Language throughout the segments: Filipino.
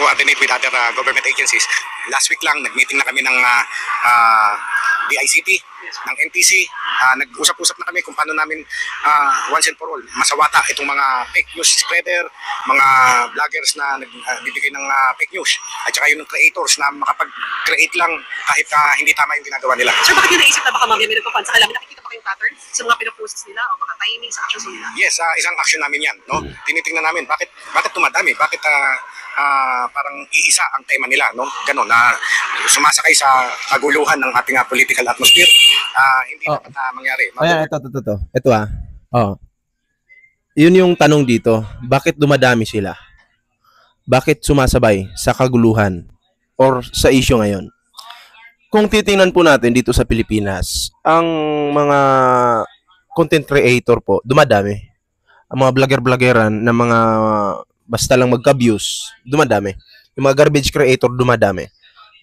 coordinate with other government agencies. Last week lang, nag-meeting na kami ng DICT, ng NTC. Nag-usap-usap na kami kung paano namin once and for all masawata itong mga fake news spreader, mga vloggers na nagbibigay ng fake news, at saka yung creators na makapag-create lang kahit hindi tama yung ginagawa nila. Sir, bakit yung naisip na baka mamaya may nagpapan sa kanila? Nakikita pa kayong pattern sa mga pinaposts nila o baka timing sa actions nila? Yes, isang action namin yan. No? Tinitingnan namin bakit tumadami, bakit parang iisa ang tema nila, no? Ganon, na sumasakay sa kaguluhan ng ating political atmosphere. Hindi dapat mangyari. Ayan, ito. Ito Oh. Yun yung tanong dito. Bakit dumadami sila? Bakit sumasabay sa kaguluhan or sa issue ngayon? Kung titingnan po natin dito sa Pilipinas, ang mga content creator po, dumadami. Ang mga vlogger-vloggeran na mga basta lang magka-views, dumadami. Yung mga garbage creator, dumadami.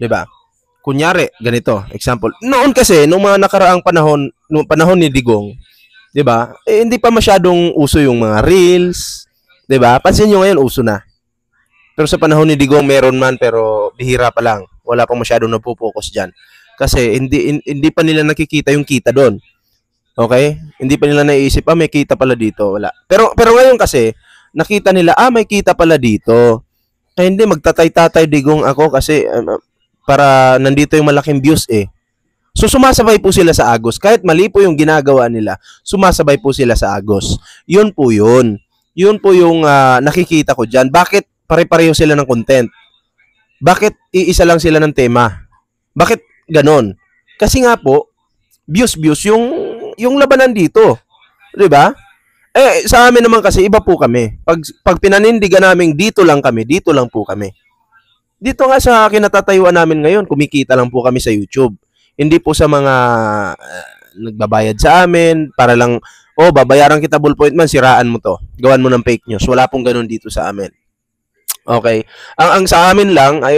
'Di ba? Kunyari, ganito, example. Noon kasi, nung mga nakaraang panahon, nung panahon ni Digong, 'di ba? Hindi pa masyadong uso yung mga reels, 'di ba? Pansin niyo ngayon uso na. Pero sa panahon ni Digong meron man pero bihira pa lang. Wala pang masyadong napo-focus diyan. Kasi hindi pa nila nakikita yung kita doon. Okay? Hindi pa nila naiisip, may kita pala dito, wala. Pero ngayon kasi nakita nila, may kita pala dito. Kaya hindi, magtatay-tatay Digong ako kasi para nandito yung malaking views eh. So sumasabay po sila sa agos. Kahit mali po yung ginagawa nila, sumasabay po sila sa agos. Yun po yun. Yun po yung nakikita ko dyan. Bakit pare-pareho sila ng content? Bakit iisa lang sila ng tema? Bakit ganon? Kasi nga po, views yung labanan dito. 'Di ba? Sa amin naman kasi iba po kami. Pag pinanindigan namin dito lang po kami. Dito nga sa kinatatayuan namin ngayon, kumikita lang po kami sa YouTube. Hindi po sa mga nagbabayad sa amin para lang, babayaran kita ballpoint man, siraan mo to. Gawan mo ng fake news. Wala pong ganun dito sa amin. Okay. Ang sa amin lang ay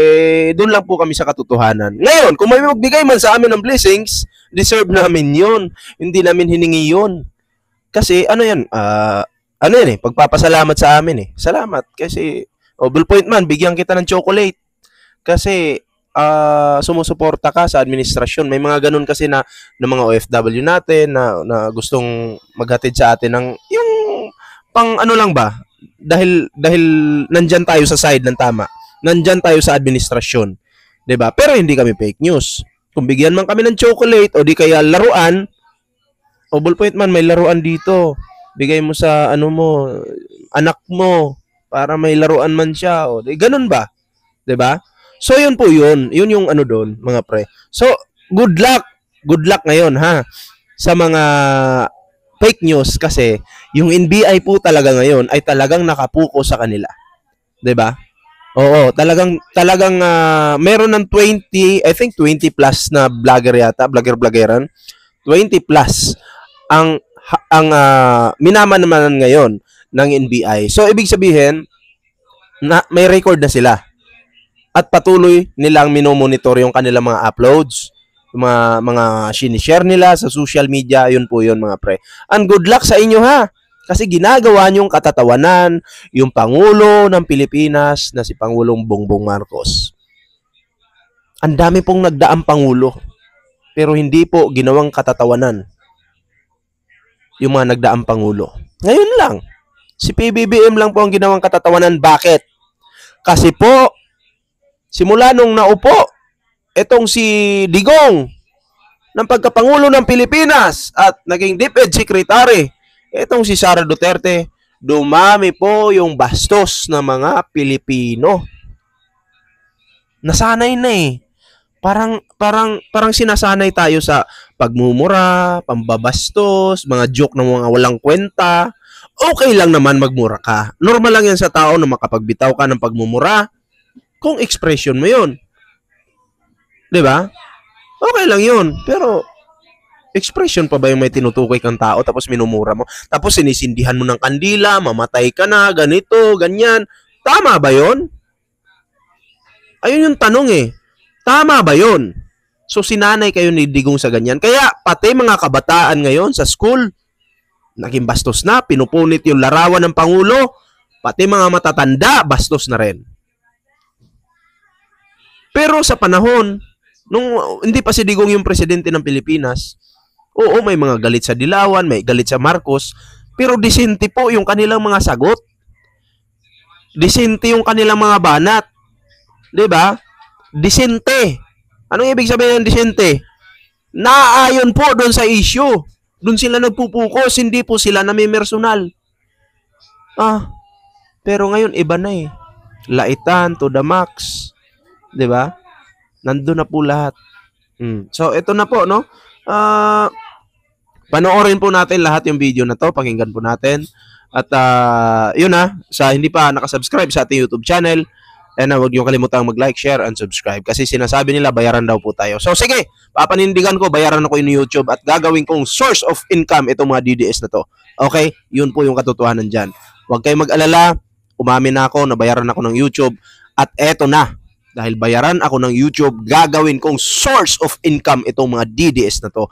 doon lang po kami sa katotohanan. Ngayon, kung may magbigay man sa amin ng blessings, deserve namin 'yon. Hindi namin hiningi 'yon. Kasi ano 'yan? Pagpapasalamat sa amin eh. Salamat kasi ballpoint man, bigyan kita ng chocolate. Kasi sumusuporta ka sa administrasyon. May mga ganun kasi na mga OFW natin na gustong maghatid sa atin ng yung pang ano lang ba? Dahil nandyan tayo sa side ng tama. Nandyan tayo sa administrasyon. 'Di ba? Pero hindi kami fake news. Kung bigyan man kami ng chocolate o di kaya laruan, ballpoint man, may laruan dito. Bigay mo sa anak mo para may laruan man siya. Ganun ba? 'Di ba? So yun po yun. Yun yung doon, mga pre. So good luck. Good luck ngayon sa mga fake news kasi yung NBI po talaga ngayon ay talagang nakapuko sa kanila. 'Di ba? Oo, talagang meron ng 20, I think 20 plus na vlogger yata, vlogger-vloggeran. 20 plus ang minamanaman ngayon ng NBI. So ibig sabihin na may record na sila. At patuloy nilang minomonitor yung kanilang mga uploads, yung mga sinishare nila sa social media, yun po yun mga pre. And good luck sa inyo kasi ginagawa niyong katatawanan yung Pangulo ng Pilipinas na si Pangulong Bongbong Marcos. Ang dami pong nagdaang Pangulo, pero hindi po ginawang katatawanan yung mga nagdaang Pangulo. Ngayon lang, si PBBM lang po ang ginawang katatawanan. Bakit? Kasi po, simula nung naupo, etong si Digong ng pagkapangulo ng Pilipinas at naging DepEd Secretary, etong si Sara Duterte, dumami po yung bastos ng mga Pilipino. Nasanay na eh. Parang sinasanay tayo sa pagmumura, pambabastos, mga joke ng mga walang kwenta. Okay lang naman magmura ka. Normal lang yan sa tao na makapagbitaw ka ng pagmumura. Kung expression mo yun. 'Di ba? Okay lang yun. Pero, expression pa ba yung may tinutukoy kang tao tapos minumura mo? Tapos sinisindihan mo ng kandila, mamatay ka na, ganito, ganyan. Tama ba yun? Ayun yung tanong eh. Tama ba yun? So, sinanay kayo ni Digong sa ganyan. Kaya, pati mga kabataan ngayon sa school, naging bastos na, pinupunit yung larawan ng Pangulo, pati mga matatanda, bastos na rin. Pero sa panahon, nung hindi pa si Digong yung presidente ng Pilipinas, oo, may mga galit sa Dilawan, may galit sa Marcos, pero disente po yung kanilang mga sagot. Disente yung kanilang mga banat. 'Di ba? Disente. Anong ibig sabihin ng disente? Naaayon po doon sa issue. Doon sila nagpupukus, hindi po sila namimersonal. Pero ngayon iba na eh. Laitan to the max. 'Di ba? Nandun na po lahat. So ito na po, no? Panoorin po natin lahat yung video na to, pakinggan po natin. At yun na, sa hindi pa nakasubscribe sa ating YouTube channel, huwag niyo kalimutang mag-like, share, and subscribe. Kasi sinasabi nila, bayaran daw po tayo. So sige, papanindigan ko, bayaran ako yung YouTube at gagawin kong source of income itong mga DDS na to. Okay? Yun po yung katotohanan dyan. Huwag kayong mag-alala, umamin na ako, nabayaran ako ng YouTube. At eto na, dahil bayaran ako ng YouTube, gagawin kong source of income itong mga DDS na to.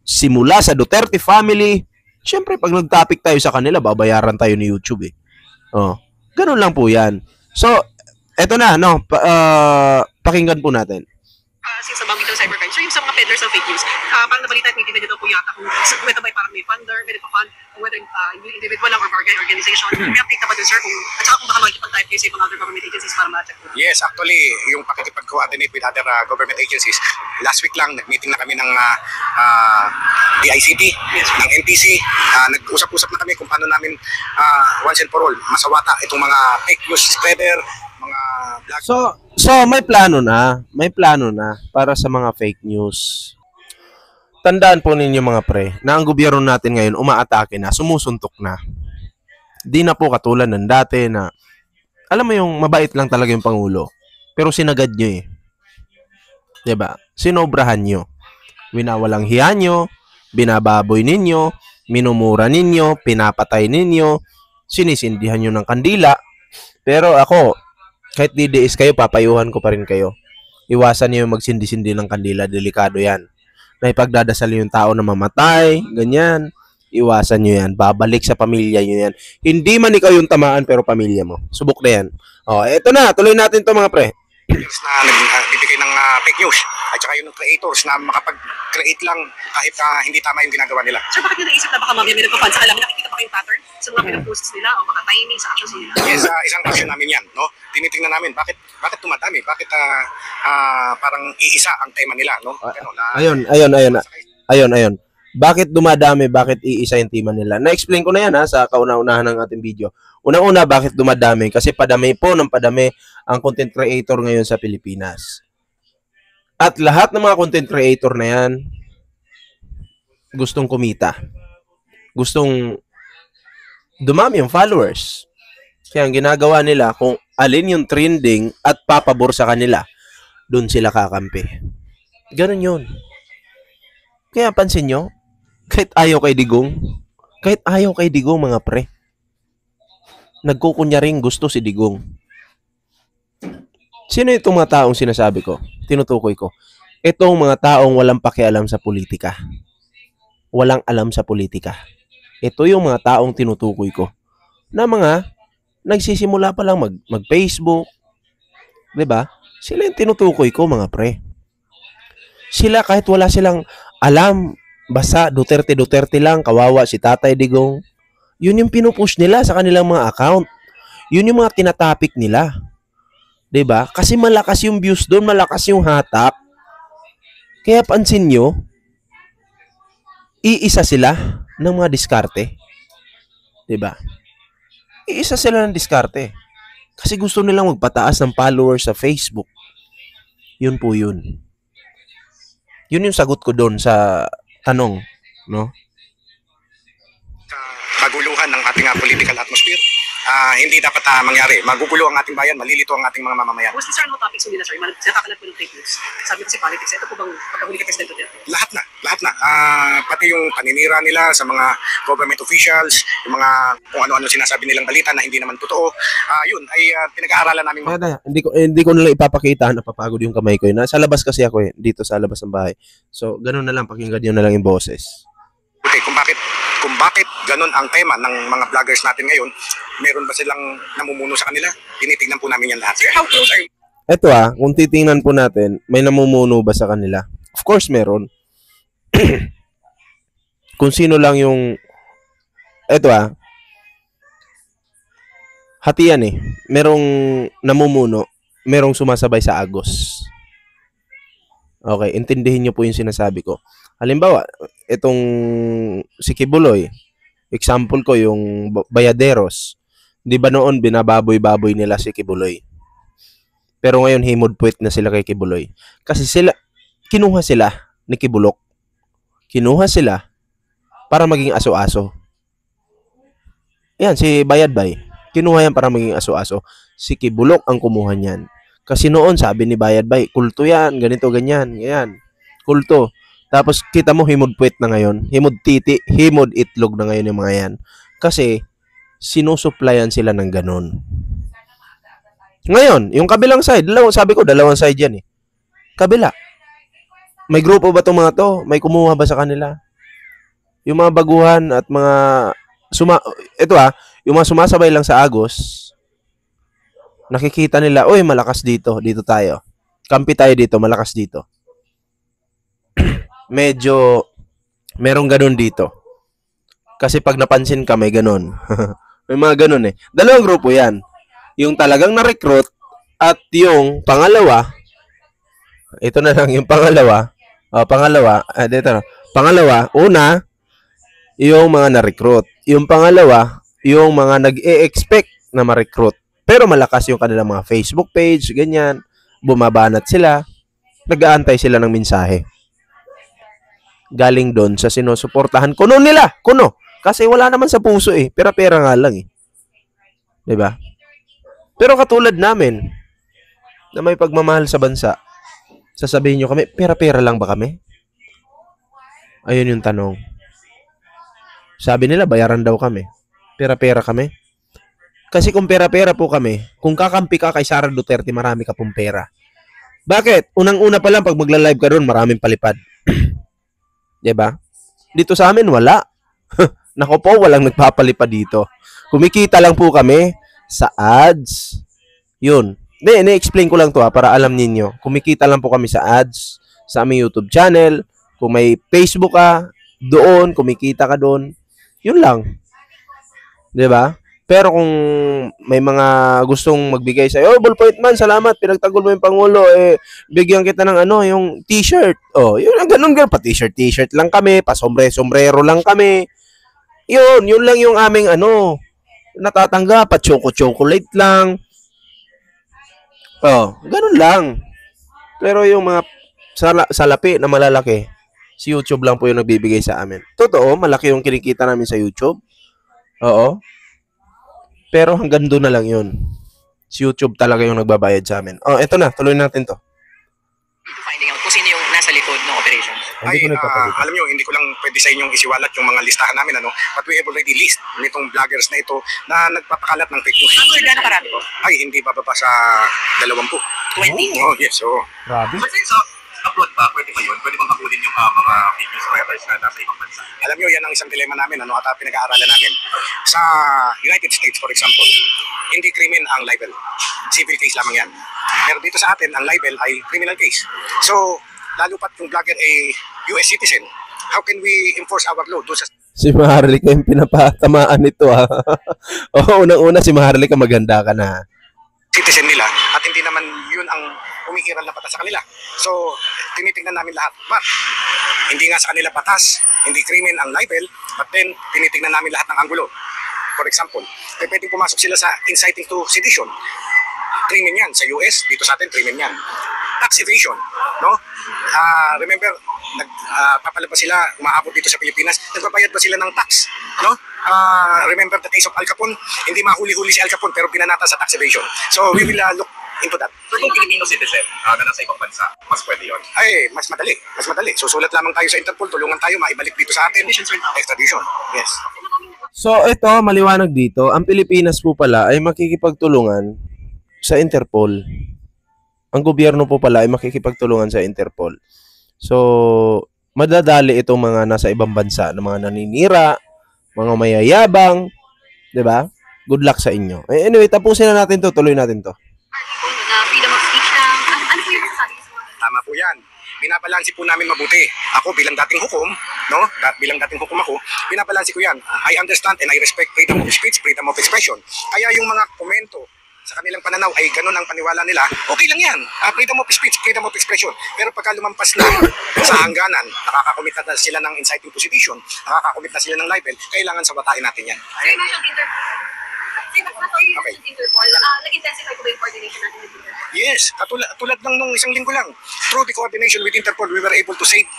Simula sa Duterte family, syempre pag nag-topic tayo sa kanila, babayaran tayo ni YouTube eh. Ganun lang po yan. So, eto na, no, pakinggan po natin. Since nabanggit ng cybercrime, sir, yung sa mga peddlers ng fake news, parang nabalita at may dito po yata kung whether by parang may funder, whether pa fund, or whether yung individual lang or organization, may update na ba dun, sir, at saka kung baka makikipag-type kayo sa ibang other government agencies para ma-check po. Yes, actually, yung pakikipag-coordinate with other government agencies, last week lang, nag-meeting na kami ng DICT, ng NTC, nag-usap-usap na kami kung paano namin once and for all, masawata itong mga fake news spreader, mga vlog. So may plano na para sa mga fake news. Tandaan po ninyo mga pre, na ang gobyerno natin ngayon umaatake na, sumusuntok na. Di na po katulad ng dati na, alam mo yung mabait lang talaga yung Pangulo, pero sinagad nyo eh. 'Di ba? Sinobrahan nyo. Winawalang hiya nyo, binababoy ninyo, minumura ninyo, pinapatay ninyo, sinisindihan nyo ng kandila. Pero ako, kahit DDS kayo, papayuhan ko pa rin kayo. Iwasan niyo yung magsindi-sindi ng kandila, delikado yan. Na ipagdadasal yung tao na mamatay, ganyan. Iwasan nyo yan. Babalik sa pamilya nyo yan. Hindi man ikaw yung tamaan, pero pamilya mo. Subok na yan. Eto na. Tuloy natin to mga pre. Na nagbibigay ng fake news at saka yung creators na makapag-create lang kahit hindi tama yung ginagawa nila. Sir, bakit nyo naisip na baka mamaya may nagpa-fund sa kanila? Nakikita pa kayong pattern sa mga pinaposts nila o baka timing sa actions nila? Yes, isang action namin yan, no? Tinitingnan namin bakit tumadami, bakit parang iisa ang tema nila, no? Ayun. Bakit dumadami, bakit iisa yung tema nila? Na-explain ko na yan sa kauna-unahan ng ating video. Unang-una, bakit dumadami? Kasi padami po ng padami ang content creator ngayon sa Pilipinas. At lahat ng mga content creator na yan, gustong kumita. Gustong dumami yung followers. Kaya ang ginagawa nila, kung alin yung trending at papabor sa kanila, dun sila kakampi. Ganun yun. Kaya pansin nyo, kahit ayaw kay Digong, mga pre, nagkukunyaring gusto si Digong. Sino itong mga taong sinasabi ko? Tinutukoy ko. Itong mga taong walang pakialam sa politika. Walang alam sa politika. Ito yung mga taong tinutukoy ko. Na mga nagsisimula pa lang mag-Facebook. 'Di ba? Sila yung tinutukoy ko, mga pre. Sila kahit wala silang alam, basta Duterte lang, kawawa si Tatay Digong. Yun yung pinupush nila sa kanilang mga account. Yun yung mga tinatapik nila. 'Di ba? Kasi malakas yung views doon, malakas yung hatak. Kaya pansin nyo, iisa sila ng mga diskarte. 'Di ba? Iisa sila ng diskarte. Kasi gusto nilang magpataas ng followers sa Facebook. Yun po yun. Yun yung sagot ko doon sa tanong, no? Kaguluhan ng ating political atmosphere, hindi dapat mangyari. Magugulo ang ating bayan, malilito ang ating mga mamamayan. Mostly, sir, ano topics nila, sir? Nakakalat po ng fake news. Sabi ko si politics, ito po bang pagkahuli ka Presidente Duterte? Lahat na. Pati yung paninira nila sa mga government officials, yung mga kung ano-ano sinasabi nilang balita na hindi naman totoo. Yun ay pinag-aaralan namin. Hindi ko nila ipapakita, napapagod yung kamay ko. Sa labas kasi ako dito sa labas ng bahay. So, ganun na lang, pakinggan nyo na lang yung boses. Okay, kung bakit ganun ang tema ng mga vloggers natin ngayon, meron ba silang namumuno sa kanila? Tinitignan po namin yan lahat. Sir, how close are you? Eto kung titingnan po natin, may namumuno ba sa kanila? Of course, meron. Kung sino lang yung, eto hatian merong namumuno, merong sumasabay sa agos. Okay, intindihin niyo po yung sinasabi ko. Halimbawa, itong si Kibuloy, example ko yung Bayaderos. Di ba noon binababoy-baboy nila si Kibuloy? Pero ngayon himod-puwit na sila kay Kibuloy. Kasi kinuha sila ni Kibulok. Kinuha sila para maging aso-aso. Yan, si Bayadbay. Kinuha yan para maging aso-aso. Si Kibulok ang kumuha niyan. Kasi noon, sabi ni Bayadbay, kulto yan, ganito, ganyan, yan. Kulto. Tapos, kita mo, himod-puwit na ngayon. Himod-titi, himod-itlog na ngayon yung mga yan. Kasi, sinusuplayan sila ng ganon. Ngayon, yung kabilang side, sabi ko, dalawang side yan Kabila. May grupo ba itong mga to? May kumuha ba sa kanila? Yung mga baguhan at mga yung mga sumasabay lang sa agos, nakikita nila, oy, malakas dito tayo. Kampi tayo dito, malakas dito. Medyo merong ganun dito. Kasi pag napansin ka, may ganun. May mga ganun Dalawang grupo yan. Yung talagang na-recruit at yung pangalawa, ito na lang yung pangalawa. Pangalawa, una, yung mga na-recruit. Yung pangalawa, yung mga nag-e-expect na ma-recruit. Pero malakas yung kanilang mga Facebook page, ganyan. Bumabanat sila. Nag-aantay sila ng mensahe. Galing doon sa sinusuportahan. Kuno nila. Kuno. Kasi wala naman sa puso Pera-pera nga lang Diba? Pero katulad namin, na may pagmamahal sa bansa, sasabihin nyo kami, pera-pera lang ba kami? Ayun yung tanong. Sabi nila, bayaran daw kami. Pera-pera kami. Kasi kung pera-pera po kami, kung kakampi ka kay Sara Duterte, marami ka pong pera. Bakit? Unang-una pa lang, pag magla-live ka doon, maraming palipad. Diba? Dito sa amin, wala. Nako po, walang nagpapalipad dito. Kumikita lang po kami sa ads. Yun. Ni-explain ko lang to para alam ninyo. Kumikita lang po kami sa ads, sa aming YouTube channel. Kung may Facebook ka, doon, kumikita ka doon. Yun lang. 'Di ba? Pero kung may mga gustong magbigay sa'yo, ballpoint man, salamat, pinagtanggol mo yung Pangulo, bigyan kita ng yung t-shirt. Yun ang ganun, pa t-shirt lang kami, pa sombrero lang kami. Yun lang yung aming natatanggap, pa chocolate lang. Ganun lang. Pero yung mga salapi na malalaki, si YouTube lang po yung nagbibigay sa amin. Totoo, malaki yung kinikita namin sa YouTube. Oo. Pero hanggang doon na lang yun. Si YouTube talaga yung nagbabayad sa amin. Eto na, tuloy natin to. Finding out kung sino yung nasa likod ng operation. Alam nyo, hindi ko lang pwede sa inyong isiwalat yung mga listahan namin, but we have already list nitong vloggers na ito na nagpapakalat ng fake news. Sir, gano'ng karami po? Ay, hindi bababa sa 20. 20? Oh, yes, Grabe. But sa upload ba, pwede ba yun? Pwede bang hakulin yung mga fake news writers na nasa ibang bansa? Alam nyo, yan ang isang dilema namin, at pinag-aaralan namin. Sa United States, for example, hindi krimen ang libel. Civil case lamang yan. Pero dito sa atin, ang libel ay criminal case. So, lalo pat yung vlogger ay US citizen, how can we enforce our law doon sa Si Maharlika yung pinapatamaan nito unang-una si Maharlika, maganda ka na. citizen nila at hindi naman yun ang umiiral na batas sa kanila. So, tinitingnan namin lahat. But, hindi nga sa kanila batas, hindi krimen ang libel, but then, tinitingnan namin lahat ng anggulo. For example, pwedeng pumasok sila sa inciting to sedition. Krimen yan. Sa US, dito sa atin, krimen yan. Tax evasion, no? Remember, papalabas sila, umaabot dito sa Pilipinas, nagbabayad ba sila ng tax, no? Remember the case of Al Capone, hindi mahuli-huli si Al Capone pero pinanata sa tax evasion. So we will look into that. So kung Filipino citizen na nasa ibang bansa, mas pwede yun? Ay, mas madali. Susulat lamang tayo sa Interpol, tulungan tayo, maibalik dito sa atin. Extradition, yes. So ito, maliwanag dito, ang Pilipinas po pala ay makikipagtulungan sa Interpol. Ang gobyerno po pala ay makikipagtulungan sa Interpol. So, madadali itong mga nasa ibang bansa na mga naninira, mga mayayabang, 'di ba? Good luck sa inyo. Anyway, tapusin na natin 'to, tuloy natin 'to. Na freedom of speech na Ano po yung masasabi niyo sa mga Tama po yan. Binabalansi po namin mabuti. Ako bilang dating hukom, no? Bilang dating hukom ako, binabalansi ko yan. I understand and I respect freedom of speech, freedom of expression. Kaya yung mga komento sa kanilang pananaw ay ganun ang paniwala nila, okay lang yan. Freedom of speech, freedom of expression. Pero pagka lumampas na sa hangganan, nakakakomit na sila ng inciting to sedition, nakakakomit na sila ng libel, kailangan sabatain natin yan. Sir, you mentioned Okay. Interpol. Nag-intensify ko ba yung coordination natin with Interpol? Yes, tulad ng nung isang linggo lang. Through the coordination with Interpol, we were able to save 3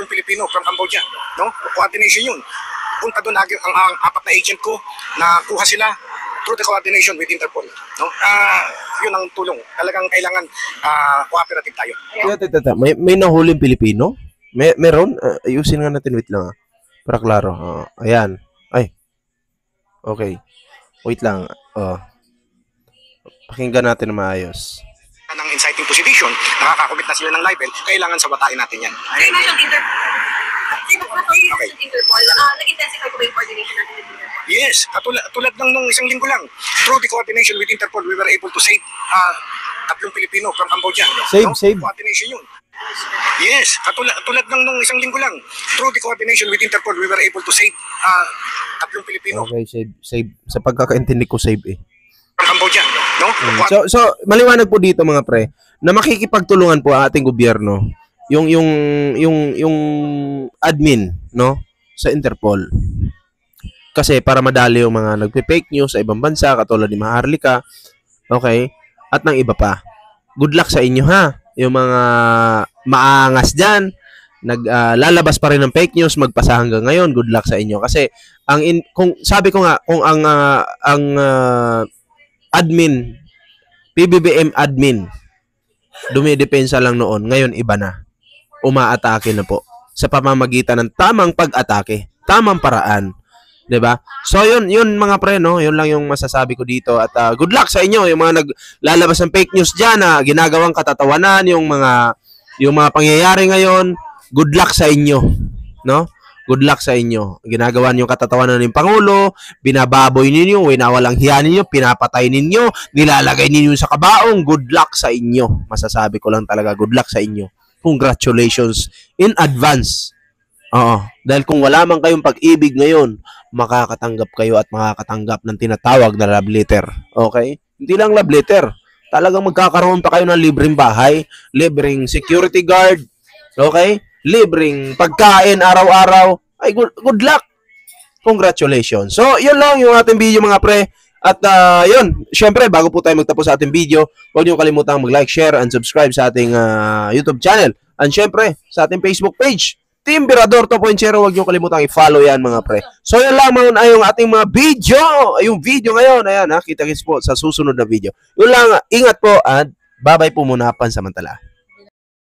Pilipino from Cambodia. No? Coordination yun. Punta doon ang 4 na agent ko, nakuha sila through the coordination with Interpol. No? Yun ang tulong. Talagang kailangan cooperative tayo. May nahuling Pilipino? Meron? Ayusin nga natin, wait lang. Para klaro. Ayan. Ay. Okay. Wait lang. Pakinggan natin na maayos. Ng inciting to sedition, nakakakomit na sila ng libel, kailangan sabatain natin yan. Sir, you mentioned Interpol. Nag-intensify ko ba yung coordination natin with Interpol? Yes, tulad ng nung isang linggo lang. Through the coordination with Interpol, we were able to save 3 Pilipino from Cambodia. Save. Coordination yun. Yes, tulad ng nung isang linggo lang. Through the coordination with Interpol, we were able to save 3 Pilipino Okay, save. Sa pagkakaintindi ko, save eh. from Cambodia. No? So maliwanag po dito mga pre na makikipagtulungan po ang ating gobyerno yung admin no sa Interpol. Kasi para madali yung mga nagpe-fake news sa ibang bansa katulad ni Maharlika, okay? At ng iba pa. Good luck sa inyo ha. Yung mga maangas diyan, naglalabas pa rin ng fake news magpasa hanggang ngayon. Good luck sa inyo kasi kung sabi ko nga kung ang admin, PBBM admin, dumidepensa lang noon. Ngayon, iba na. Umaatake na po. Sa pamamagitan ng tamang pag-atake. Tamang paraan. 'Di ba? So, yun mga pre, no? Yun lang yung masasabi ko dito. At good luck sa inyo. Yung mga naglalabas ng fake news dyan, na ginagawang katatawanan, yung mga pangyayari ngayon, good luck sa inyo. No? Good luck sa inyo. Ginagawa niyo katatawanan ng Pangulo, binababoy ninyo, winawalang hiya ninyo, pinapatay ninyo, nilalagay ninyo sa kabaong. Good luck sa inyo. Masasabi ko lang talaga, good luck sa inyo. Congratulations in advance. Oo. Dahil kung wala man kayong pag-ibig ngayon, makakatanggap kayo at makakatanggap ng tinatawag na love letter. Okay? Hindi lang love letter. Talagang magkakaroon pa kayo ng libreng bahay, libreng security guard, okay? Libreng pagkain araw-araw. Ay, good luck. Congratulations. So, yun lang yung ating video mga pre. At yun, syempre, bago po tayo magtapos sa ating video, huwag niyo kalimutang mag-like, share, and subscribe sa ating YouTube channel. And syempre, sa ating Facebook page, Team Birador 2.0, huwag niyo kalimutang i-follow yan mga pre. So, yun lang mga yung ating mga video. Yung video ngayon, ayan ha, kita-kits po sa susunod na video. Yun lang, ingat po at bye-bye po muna pansamantala.